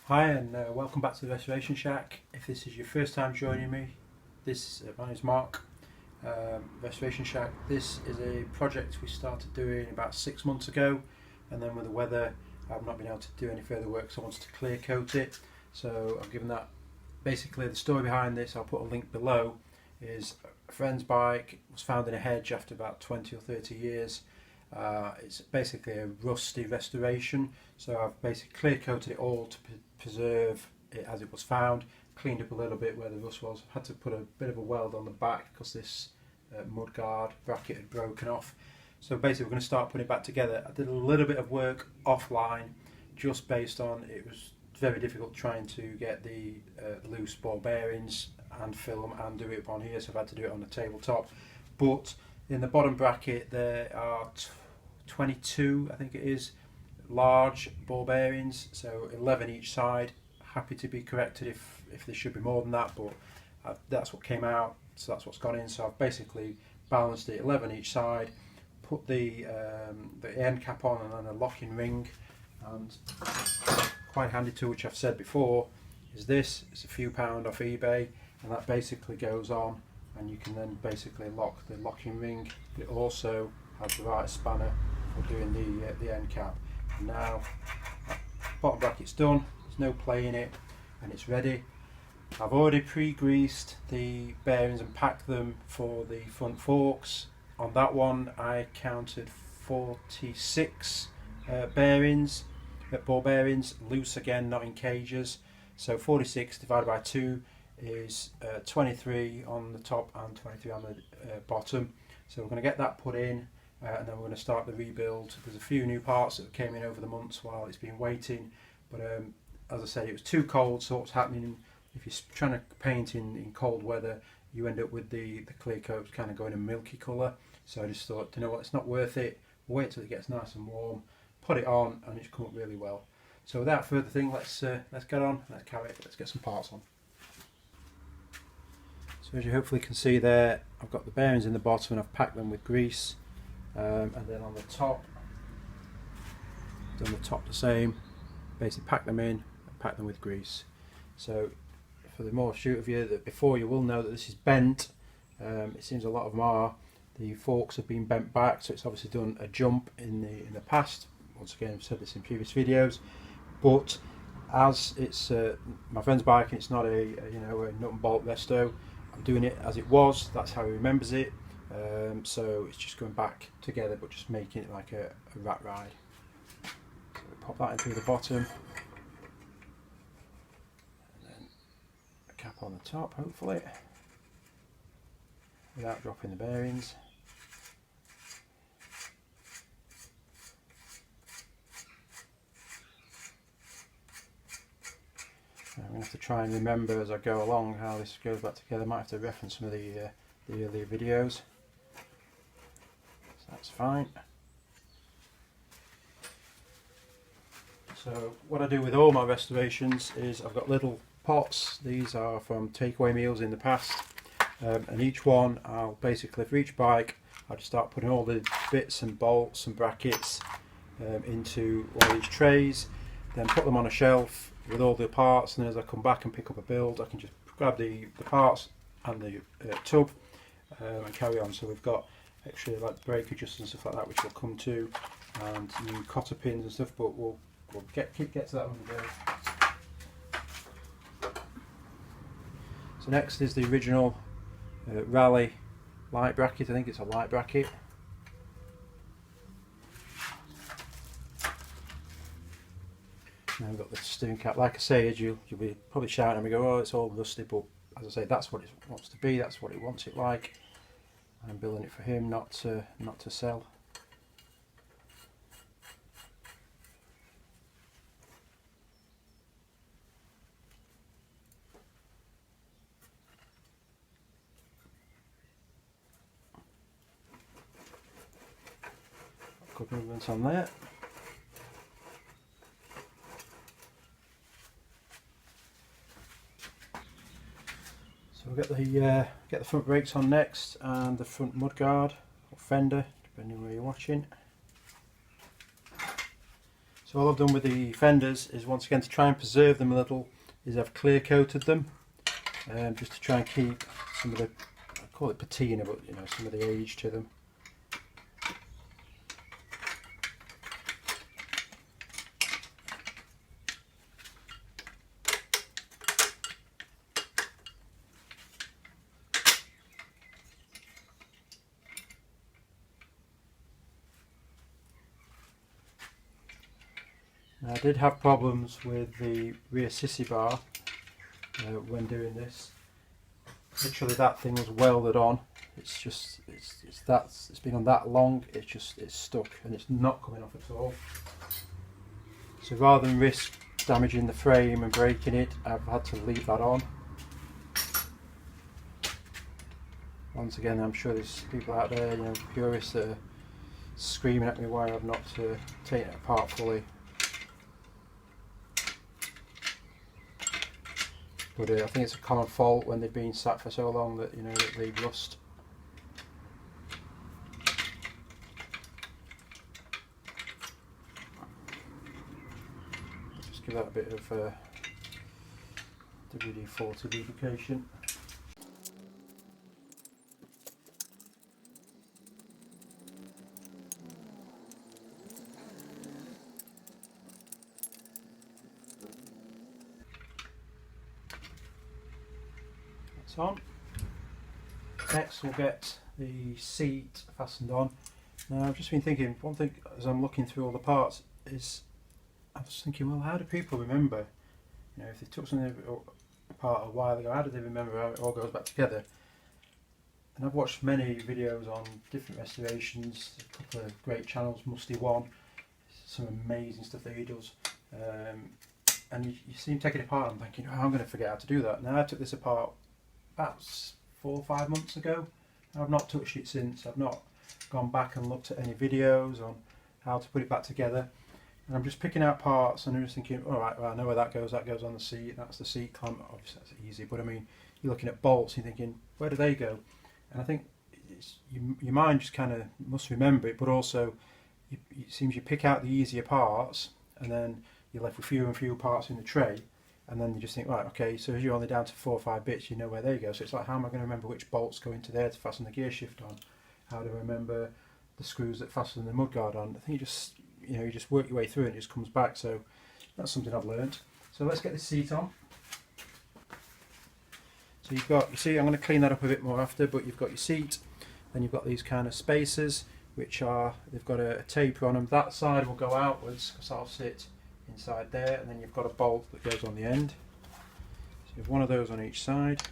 Hi and welcome back to the Restoration Shack. If this is your first time joining me, my name is Mark. Restoration Shack, this is a project we started doing about 6 months ago, and then with the weather I've not been able to do any further work, so I wanted to clear coat it. So I've given that, basically the story behind this, I'll put a link below, is a friend's bike was found in a hedge after about 20 or 30 years. It's basically a rusty restoration, so I've basically clear coated it all to preserve it as it was found, cleaned up a little bit where the rust was, had to put a bit of a weld on the back because this mudguard bracket had broken off. So basically we're going to start putting it back together. I did a little bit of work offline just based on it was very difficult trying to get the loose ball bearings and fill them and do it upon here, so I've had to do it on the tabletop. But in the bottom bracket there are 22, I think it is, large ball bearings, so 11 each side. Happy to be corrected if there should be more than that, but that's what came out, so that's what's gone in. So I've basically balanced it 11 each side, put the end cap on and then a locking ring, and quite handy tool, which I've said before, is this. It's a few £, off eBay, and that basically goes on and you can then basically lock the locking ring. It also has the right spanner for doing the end cap. And now bottom bracket's done, there's no play in it, and it's ready. I've already pre-greased the bearings and packed them for the front forks. On that one I counted 46 bearings, ball bearings, loose again, not in cages. So 46 divided by 2 is 23 on the top and 23 on the bottom. So we're going to get that put in, and then we're going to start the rebuild. There's a few new parts that came in over the months while it's been waiting, but as I said, it was too cold, so what's happening, if you're trying to paint in cold weather, you end up with the clear coat kind of going a milky colour. So I just thought, you know what, it's not worth it, wait till it gets nice and warm, put it on, and it's come up really well. So without further thing, let's get on, let's get some parts on. So as you hopefully can see there, I've got the bearings in the bottom and I've packed them with grease, and then on the top, done the top the same, basically pack them in and pack them with grease. So for the more astute of you that before, you will know that this is bent. It seems a lot of them are. The forks have been bent back, so it's obviously done a jump in the past. Once again, I've said this in previous videos, but as it's my friend's bike and it's not a nut and bolt resto, I'm doing it as it was. That's how he remembers it. So it's just going back together, but just making it like a rat ride. So we pop that in through the bottom, and then a cap on the top, hopefully, without dropping the bearings. I'm going to have to try and remember as I go along how this goes back together. I might have to reference some of the earlier videos. So that's fine. So what I do with all my restorations is I've got little pots. These are from takeaway meals in the past, and each one I'll basically, for each bike, I'll just start putting all the bits and bolts and brackets into one of these trays, then put them on a shelf with all the parts, and as I come back and pick up a build, I can just grab the parts and the tub and carry on. So we've got extra like brake adjusters and stuff like that, which we'll come to, and new cotter pins and stuff, but we'll get to that when we go. So next is the original Rally light bracket. I think it's a light bracket. Now we've got the steering cap. Like I say, you'll be probably shouting at me, go, oh, it's all rusty, but as I say, that's what it wants to be. That's what it wants it like. I'm building it for him, not to sell. Good movements on there. So we'll get the front brakes on next, and the front mudguard or fender, depending where you're watching. So all I've done with the fenders is, once again, to try and preserve them a little, is I've clear coated them, just to try and keep some of the, I call it patina, but you know, some of the age to them. Now, I did have problems with the rear sissy bar when doing this. Literally, that thing was welded on. It's just it's been on that long. It's stuck and it's not coming off at all. So rather than risk damaging the frame and breaking it, I've had to leave that on. Once again, I'm sure there's people out there, you know, purists that are screaming at me why I've not taken it apart fully. But I think it's a common fault when they've been sat for so long that, you know, that they rust. Just give that a bit of WD-40 lubrication. On. Next we'll get the seat fastened on. Now, I've just been thinking, one thing as I'm looking through all the parts is, I was thinking, well, how do people remember, you know, if they took something apart a while ago, how do they remember how it all goes back together? And I've watched many videos on different restorations, a couple of great channels, Musty One, some amazing stuff that he does, and you see him take it apart and thinking, oh, I'm going to forget how to do that. Now, I took this apart about 4 or 5 months ago. I've not touched it since. I've not gone back and looked at any videos on how to put it back together. And I'm just picking out parts and I'm just thinking, alright, well, I know where that goes on the seat, that's the seat clamp. Obviously that's easy, but I mean, you're looking at bolts and you're thinking, where do they go? And I think your mind just kind of must remember it, but also it seems you pick out the easier parts and then you're left with fewer and fewer parts in the tray. And then you just think, right, okay, so if you're only down to 4 or 5 bits, you know where they go. So it's like, how am I going to remember which bolts go into there to fasten the gear shift on? How do I remember the screws that fasten the mudguard on? I think you just work your way through it and it just comes back. So that's something I've learned. So let's get this seat on. So you see, I'm going to clean that up a bit more after, but you've got your seat, then you've got these kind of spacers, which they've got a taper on them. That side will go outwards, because I'll sit inside there, and then you've got a bolt that goes on the end. So you have one of those on each side.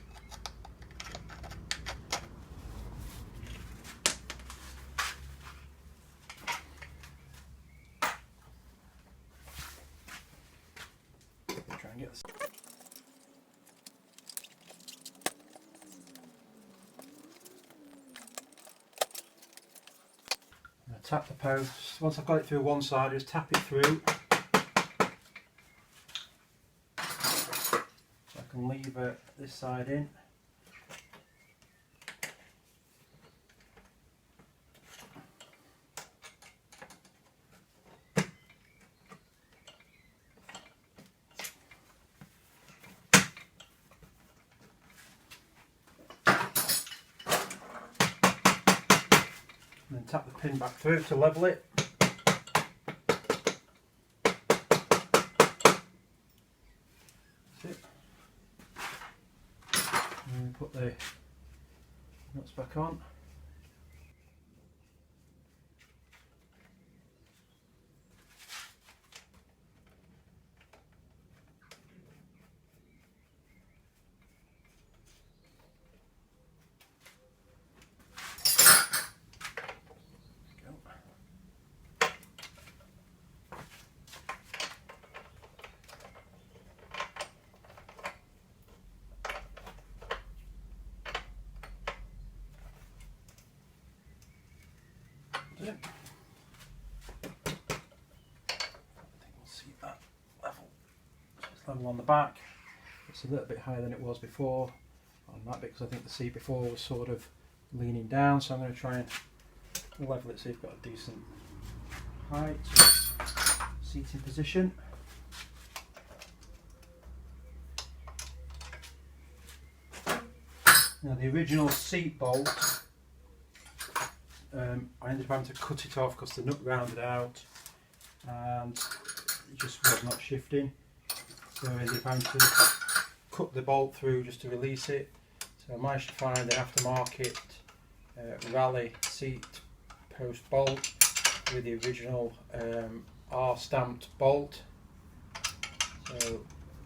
Try and get this. Now tap the post. Once I've got it through one side, just tap it through. Lever this side in. And then tap the pin back through to level it. That's it. And put the nuts back on. I think we'll see that level. So it's level on the back. It's a little bit higher than it was before on that bit, because I think the seat before was sort of leaning down, so I'm going to try and level it so you've got a decent height. seating position. Now the original seat bolt, I ended up having to cut it off because the nut rounded out and it just was not shifting. So I ended up having to cut the bolt through just to release it. So I managed to find an aftermarket Raleigh seat post bolt with the original R stamped bolt. So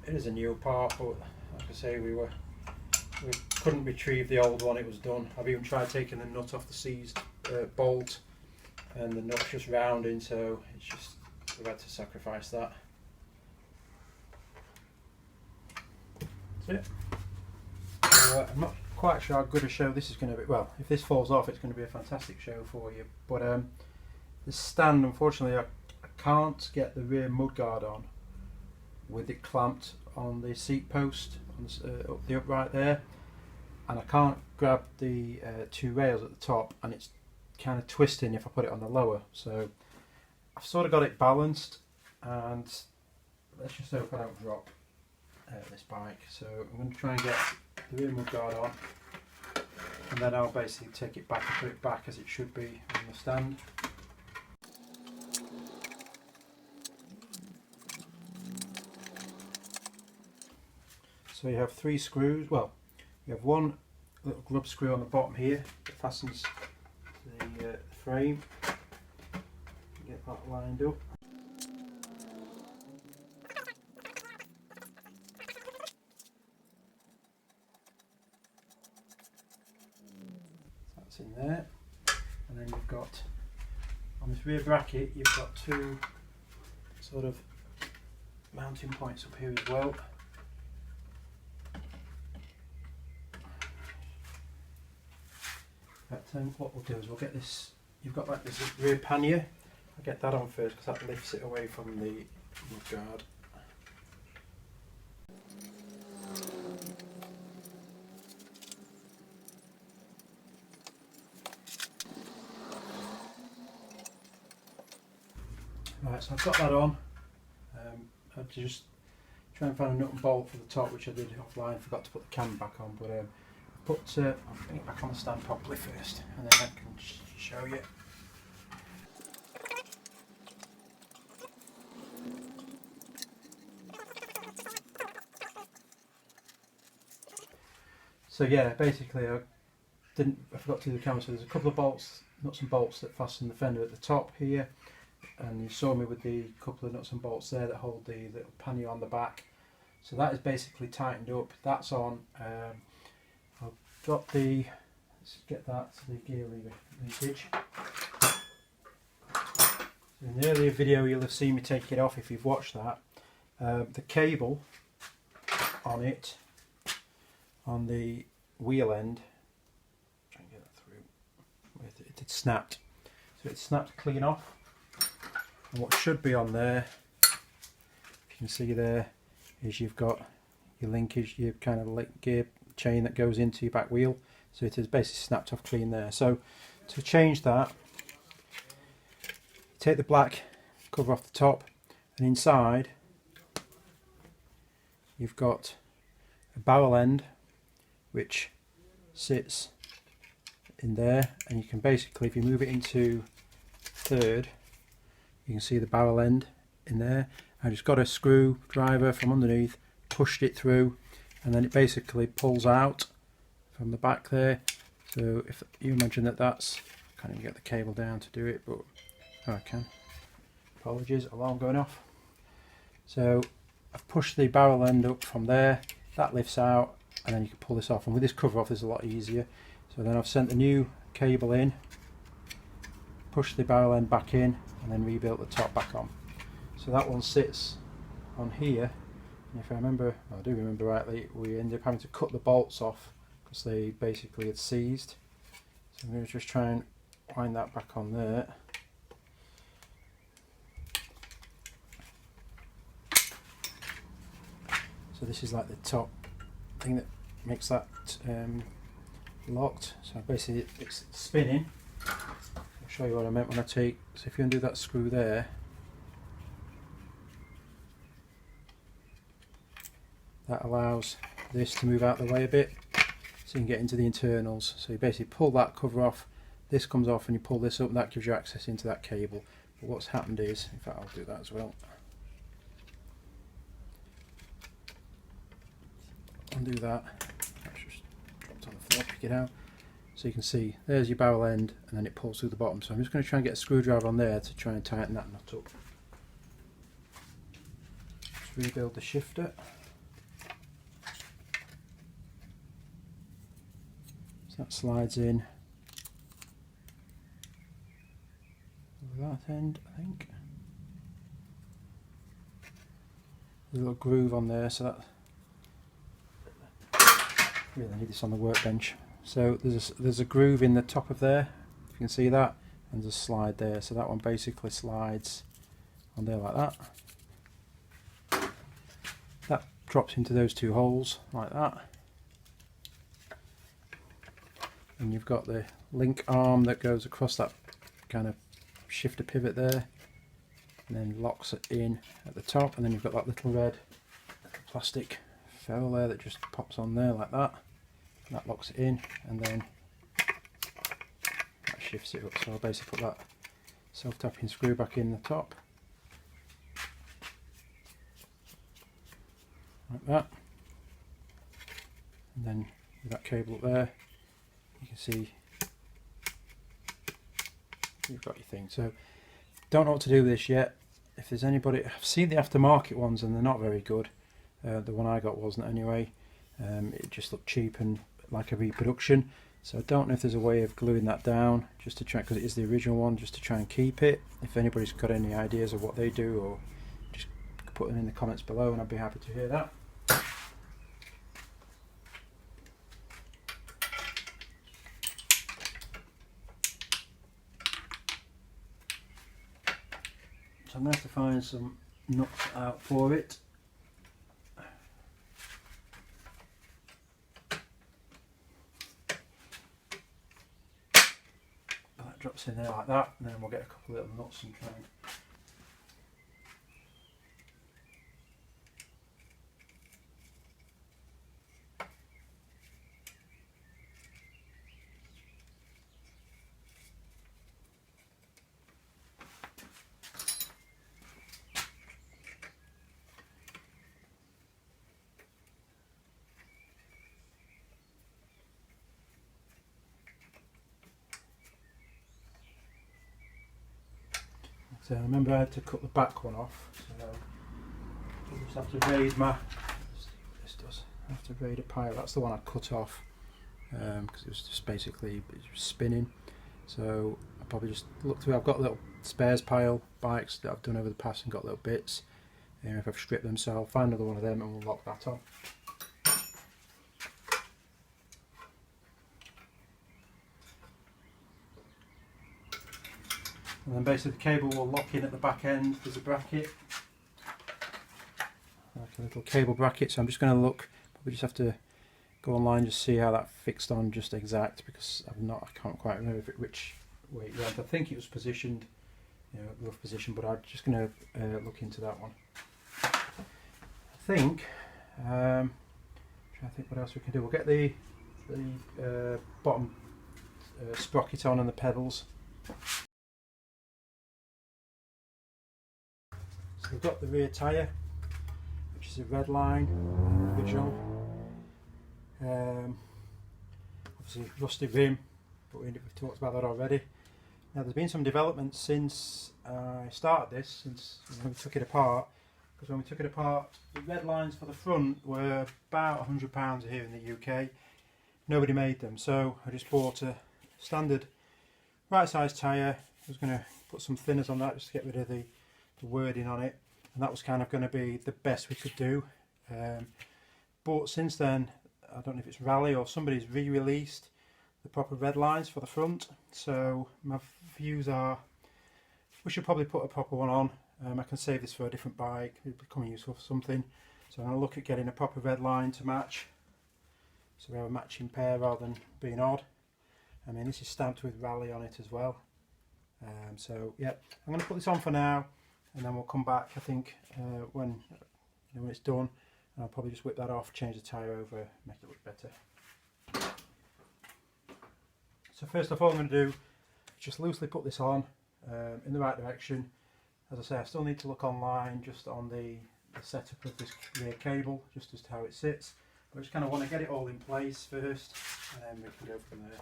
it is a new part, but like I say, we couldn't retrieve the old one. It was done. I've even tried taking the nut off the seized bolt, and the nut's just rounding, so it's just, we've had to sacrifice that. That's it. So, I'm not quite sure how good a show this is going to be. Well, if this falls off, it's going to be a fantastic show for you. But the stand, unfortunately, I can't get the rear mudguard on with it clamped on the seat post on up the upright there, and I can't grab the two rails at the top, and it's kind of twisting if I put it on the lower. So I've sort of got it balanced, and let's just hope I don't drop this bike. So I'm going to try and get the rear mudguard on, and then I'll basically take it back and put it back as it should be on the stand. So you have 3 screws. Well, you have one little grub screw on the bottom here that fastens to the frame. Get that lined up. That's in there. And then you've got, on this rear bracket, you've got 2 sort of mounting points up here as well. What we'll do is we'll get this, you've got like this rear pannier, I'll get that on first because that lifts it away from the mudguard. Right, so I've got that on. I had to just try and find a nut and bolt for the top, which I did offline, forgot to put the cam back on, but I'll bring it back on the stand properly first, and then I can show you. So yeah, basically I forgot to do the camera, so there's a couple of bolts, nuts and bolts that fasten the fender at the top here, and you saw me with the couple of nuts and bolts there that hold the little pannier on the back. So that is basically tightened up, that's on. I've got the, let's get that to the gear lever linkage. In the earlier video you'll have seen me take it off if you've watched that. The cable on it, on the wheel end, try and get that through, it snapped. So it snapped clean off. And what should be on there, if you can see there, is you've got your linkage, your kind of gear chain that goes into your back wheel. So it is basically snapped off clean there. So to change that, take the black cover off the top, and inside you've got a barrel end which sits in there, and you can basically, if you move it into third, you can see the barrel end in there. I just got a screwdriver from underneath, pushed it through, and then it basically pulls out from the back there. So if you imagine that's, I can't even get the cable down to do it, but oh, I can. Apologies, alarm going off. So I've pushed the barrel end up from there, that lifts out, and then you can pull this off, and with this cover off it's a lot easier. So then I've sent the new cable in, pushed the barrel end back in, and then rebuilt the top back on. So that one sits on here, and if I remember, well, I do remember rightly, we ended up having to cut the bolts off because they basically had seized. So I'm going to just try and wind that back on there. So this is like the top thing that makes that locked. So basically it's spinning. I'll show you what I meant when I take, so if you undo that screw there, that allows this to move out the way a bit so you can get into the internals. So you basically pull that cover off, this comes off, and you pull this up, and that gives you access into that cable. But what's happened is, in fact I'll do that as well. Undo that, that's just dropped on the floor, pick it out. So you can see there's your barrel end, and then it pulls through the bottom. So I'm just going to try and get a screwdriver on there to try and tighten that nut up. Just rebuild the shifter. So that slides in over that end, I think. There's a little groove on there, so that really need this on the workbench. So there's a groove in the top of there, if you can see that, and there's a slide there. So that one basically slides on there like that. That drops into those two holes like that. And you've got the link arm that goes across that kind of shifter pivot there, and then locks it in at the top. And then you've got that little red plastic ferrule there that just pops on there like that. That locks it in, and then that shifts it up. So I'll basically put that self-tapping screw back in the top, like that. And then with that cable up there, you can see you've got your thing. So don't know what to do with this yet. If there's anybody, I've seen the aftermarket ones and they're not very good. The one I got wasn't anyway. It just looked cheap and like a reproduction. So I don't know if there's a way of gluing that down just to try, because it is the original one, just to try and keep it. If anybody's got any ideas of what they do, or just put them in the comments below and I'd be happy to hear that. So I'm going to have to find some nuts out for it. That drops in there like that, and then we'll get a couple of little nuts and try and so I remember I had to cut the back one off, so I just have to raise my, this does, I have to raise a pile. That's the one I cut off because it was just basically it was spinning. So I'll probably just look through. I've got a little spares pile bikes that I've done over the past and got little bits, and if I've stripped them, so I'll find another one of them and we'll lock that on. And then basically the cable will lock in at the back end. There's a bracket, like a little cable bracket. So I'm just going to look, probably just have to go online just see how that fixed on just exact, because I can't quite remember which way it went. I think it was positioned, you know, rough position, but I'm just going to look into that one. I think, trying to think what else we can do. We'll get the bottom sprocket on and the pedals. So we've got the rear tyre, which is a red line, original. Obviously rusty rim, but we've talked about that already. Now there's been some developments since I started this, since when we took it apart, because when we took it apart the red lines for the front were about £100 here in the UK. Nobody made them, so I just bought a standard right size tyre. I was going to put some thinners on that just to get rid of the wording on it, and that was kind of going to be the best we could do. But since then, I don't know if it's Raleigh or somebody's re-released the proper red lines for the front, so my views are we should probably put a proper one on. I can save this for a different bike, it'll become useful for something, so I'm going to look at getting a proper red line to match, so we have a matching pair rather than being odd. I mean, this is stamped with Raleigh on it as well. So yeah, I'm going to put this on for now, and then we'll come back, I think, when it's done, and I'll probably just whip that off, change the tyre over, make it look better. So first off, all I'm going to do is just loosely put this on in the right direction. As I say, I still need to look online just on the setup of this rear cable, just as to how it sits. But I just kind of want to get it all in place first, and then we can go from there.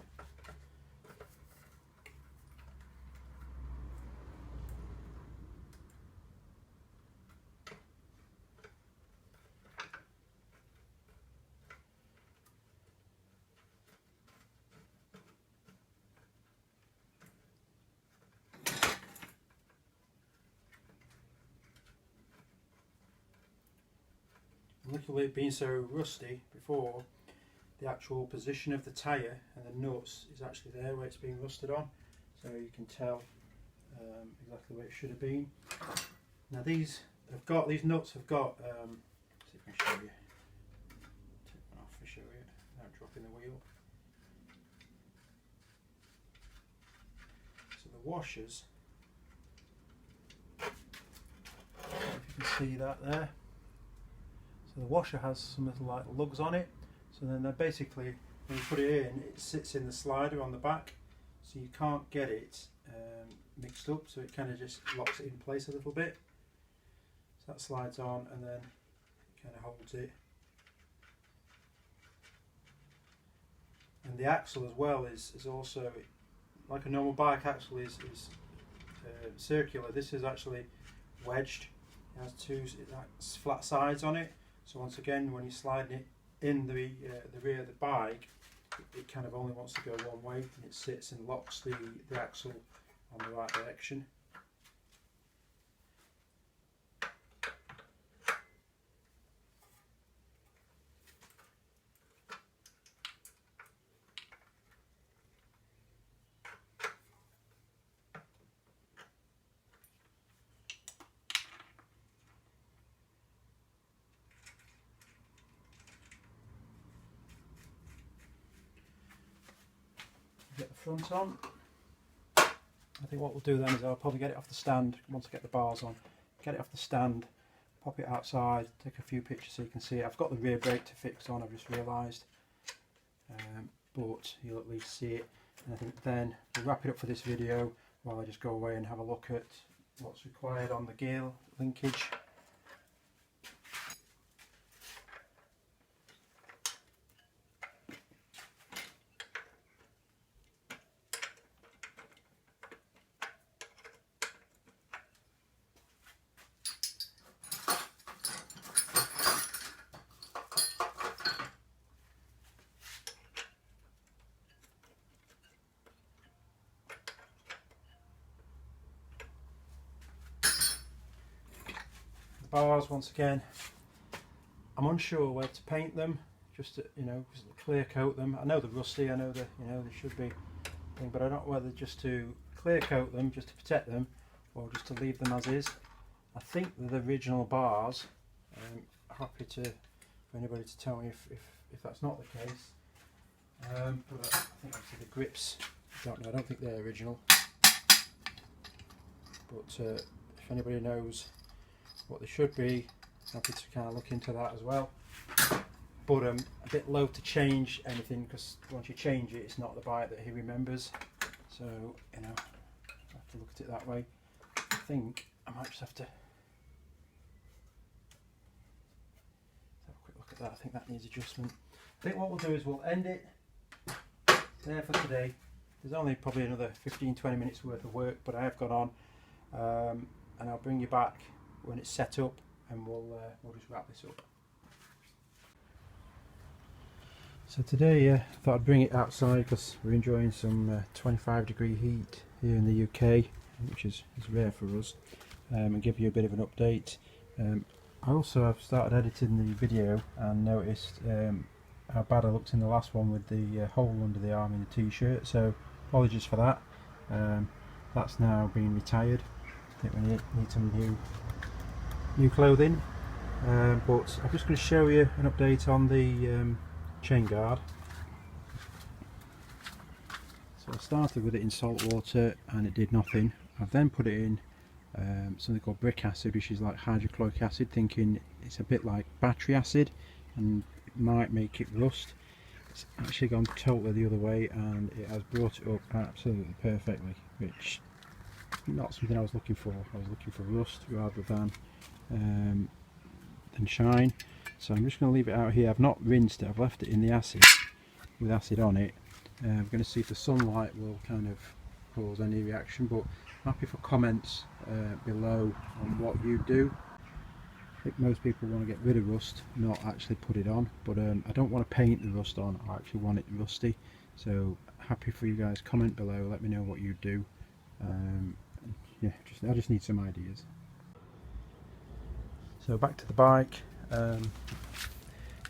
Luckily, it being so rusty before, the actual position of the tyre and the nuts is actually there where it's being rusted on, so you can tell exactly where it should have been. Now these nuts have got, see if I can show you, take one off and show you without dropping the wheel. So the washers, if you can see that there. So the washer has some little like lugs on it, so then they're basically, when you put it in, it sits in the slider on the back, so you can't get it mixed up, so it kind of just locks it in place a little bit. So that slides on and then it kind of holds it. And the axle as well is also, like a normal bike axle is circular. This is actually wedged. It has two flat sides on it. So once again, when you're sliding it in the rear of the bike, it kind of only wants to go one way, and it sits and locks the axle on the right direction. Get the front on. I think what we'll do then is I'll probably get it off the stand once I get the bars on. Get it off the stand, pop it outside, take a few pictures so you can see it. I've got the rear brake to fix on, I've just realised, but you'll at least see it. And I think then we'll wrap it up for this video while I just go away and have a look at what's required on the gear linkage. Bars, once again, I'm unsure where to paint them, just to, just clear coat them. I know they're rusty, I know that they should be, but I don't know whether just to clear coat them just to protect them or just to leave them as is. I think they're the original bars. Happy for anybody to tell me if that's not the case. But I think obviously the grips, I don't think they're original, but if anybody knows what they should be, happy to kind of look into that as well. But I'm a bit loath to change anything, because once you change it, it's not the bike that he remembers. So I have to look at it that way. I think I might just have to have a quick look at that. I think that needs adjustment. I think what we'll do is we'll end it there for today. There's only probably another 15-20 minutes worth of work, but I have got on, and I'll bring you back when it's set up, and we'll just wrap this up. So today I thought I'd bring it outside because we're enjoying some 25-degree heat here in the UK, which is rare for us, and give you a bit of an update. I also have started editing the video and noticed how bad I looked in the last one with the hole under the arm in the t-shirt, so apologies for that. That's now been retired. I think we need some new clothing, but I'm just going to show you an update on the chain guard. So I started with it in salt water and it did nothing. I've then put it in something called brick acid, which is like hydrochloric acid, thinking it's a bit like battery acid and it might make it rust. It's actually gone totally the other way, and it has brought it up absolutely perfectly, which not something I was looking for. I was looking for rust rather than shine. So I'm just going to leave it out here. I've not rinsed it, I've left it in the acid with acid on it. I'm going to see if the sunlight will kind of cause any reaction, but happy for comments below on what you do. I think most people want to get rid of rust, not actually put it on, but I don't want to paint the rust on, I actually want it rusty. So happy for you guys, comment below, let me know what you do. Yeah, I just need some ideas. So back to the bike.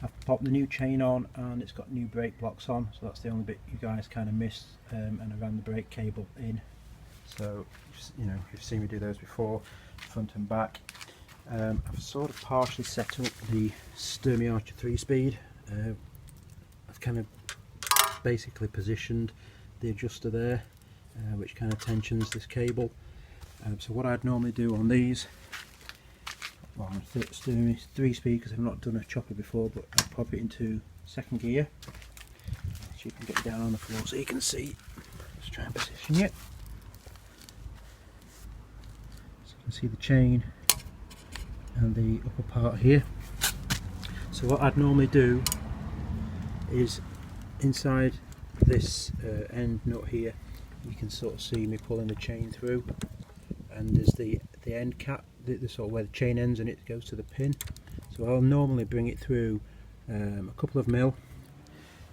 I've popped the new chain on and it's got new brake blocks on, so that's the only bit you guys kind of missed, and I ran the brake cable in. So you know, you've seen me do those before, front and back. I've sort of partially set up the Sturmy Archer 3-speed. I've kind of basically positioned the adjuster there, which kind of tensions this cable. So what I'd normally do on these, well, on a Sturmy 3-speed, because I've not done a chopper before, but I'll pop it into second gear. So you can get down on the floor so you can see. Let's try and position it. So you can see the chain and the upper part here. So what I'd normally do is inside this end nut here, you can sort of see me pulling the chain through, and there's the end cap, the sort of where the chain ends and it goes to the pin. So I'll normally bring it through a couple of mil,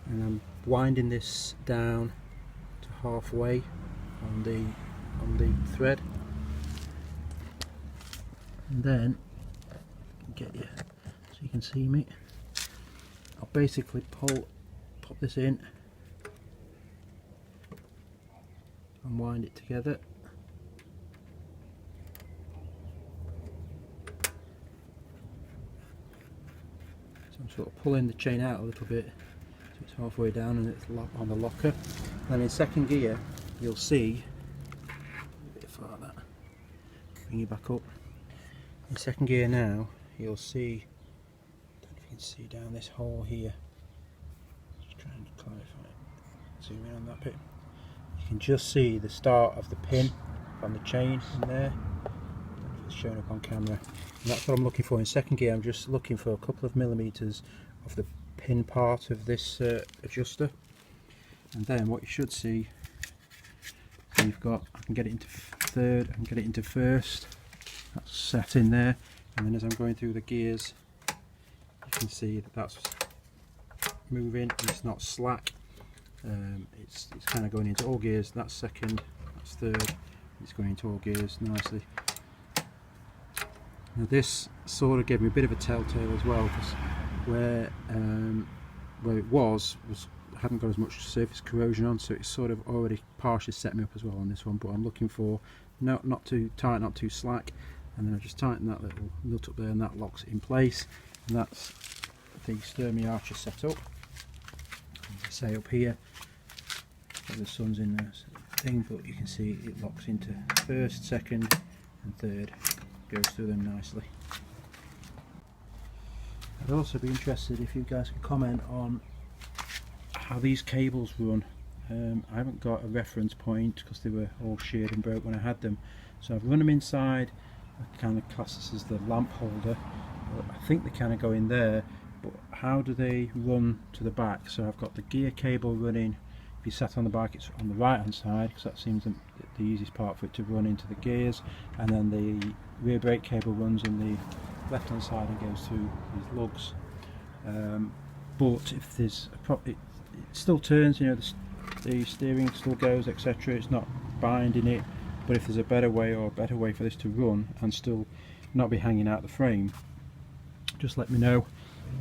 and I'm winding this down to halfway on the thread, and then get you so you can see me. I'll basically pop this in and wind it together. So I'm sort of pulling the chain out a little bit so it's halfway down and it's on the locker. Then in second gear you'll see a bit farther, bring you back up. In second gear now you'll see, I don't know if you can see down this hole here, just trying to clarify it, zoom in on that bit. You can just see the start of the pin on the chain in there. I don't know if it's showing up on camera. And that's what I'm looking for in second gear. I'm just looking for a couple of millimeters of the pin part of this adjuster. And then what you should see, so you've got, I can get it into third, I can get it into first. That's set in there. And then as I'm going through the gears, you can see that that's moving, it's not slack. It's kind of going into all gears. That's second, that's third, it's going into all gears nicely. Now this sort of gave me a bit of a telltale as well, because where it was hadn't got as much surface corrosion on, so it's sort of already partially set me up as well on this one. But I'm looking for not too tight, not too slack, and then I just tighten that little nut up there and that locks it in place. And that's the Sturmy Archer setup. Say up here, the sun's in the thing, but you can see it locks into first, second and third, goes through them nicely. I'd also be interested if you guys can comment on how these cables run. I haven't got a reference point because they were all sheared and broke when I had them, so I've run them inside. I kind of class this as the lamp holder, but I think they kind of go in there. But how do they run to the back? So I've got the gear cable running. If you sat on the bike, it's on the right hand side, because that seems the easiest part for it to run into the gears, and then the rear brake cable runs in the left hand side and goes through these lugs. But if there's it still turns, you know, the steering still goes, etc. It's not binding it. But if there's a better way for this to run and still not be hanging out the frame, just let me know,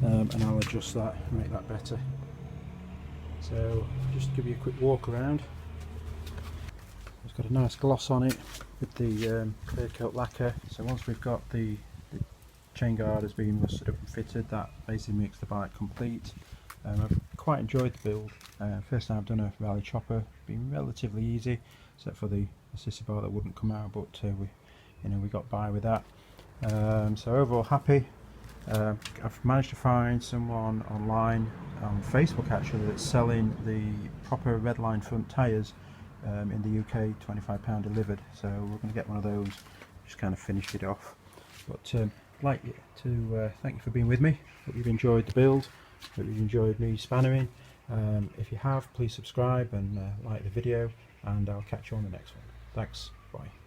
and I'll adjust that and make that better. So just give you a quick walk around. It's got a nice gloss on it with the clear coat lacquer. So once we've got the chain guard has been rusted up and fitted, that basically makes the bike complete. I've quite enjoyed the build. First time I've done a rally chopper, been relatively easy, except for the assisted bar that wouldn't come out, but we you know, we got by with that. So overall happy. I've managed to find someone online on Facebook actually that's selling the proper redline front tyres in the UK, £25 delivered, so we're going to get one of those, just kind of finish it off. But I'd like to thank you for being with me. Hope you've enjoyed the build, hope you've enjoyed me spannering. If you have, please subscribe and like the video, and I'll catch you on the next one. Thanks, bye.